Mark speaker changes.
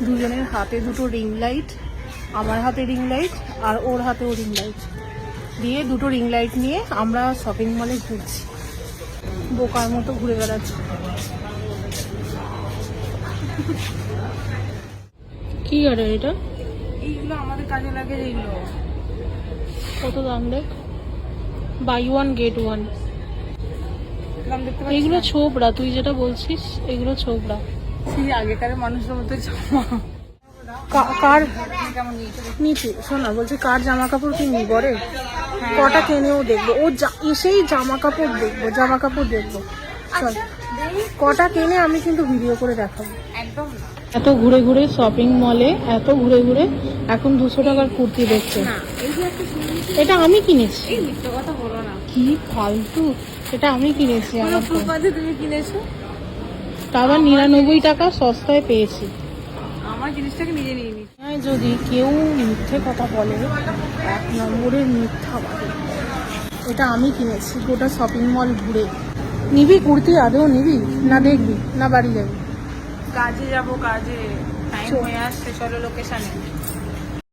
Speaker 1: দুজনের হাতে দুটো রিং লাইট, আমার হাতে রিং লাইট আর ওর হাতেও রিং লাইট দিয়ে দুটো রিং লাইট নিয়ে আমরা শপিং মলে ঘুরছি, বোকার মতো ঘুরে বেড়াচ্ছি। কি গাড়ি এটা? এইগুলো আমাদের কাজে লাগে। এইগুলো কত দাম দেখ? Buy one get one. এইগুলো ছোবড়া, তুই যেটা বলছিস এগুলো ছোবড়া। আগেকার মানুষের মতো জামা। কার নিচে শোনা বলছে, কার জামা কাপড় কিনবি বরে? কটা কিনেও দেখবো, ও এসেই জামা কাপড় দেখবো, জামা কাপড় দেখবো। চল কটা কিনে আমি কিন্তু ভিডিও করে দেখাবো। একদম এত ঘুরে ঘুরে শপিং মলে, এত ঘুরে ঘুরে এখন 200 টাকার কুর্তি দেখছে। এটা আমি কিনেছি। কথা বলো না, কি ফালতু। এটা আমি কিনেছি। তুমি কিনেছো? তা আবার 99 টাকা সস্তায় পেয়েছি। আমার জিনিসটাকে নিজে নিয়ে নিই। যদি কেউ মিথ্যে কথা বলে, 1 নম্বরের মিথ্যাবাদী। এটা আমি কিনেছি গোটা শপিং মল ঘুরে। নিবি কুর্তি? আদৌ নিবি না দেখবি না বাড়ি যাবি? কাজে যাবো, কাজে টাইম হয়ে আসছে, চলো লোকেশনে।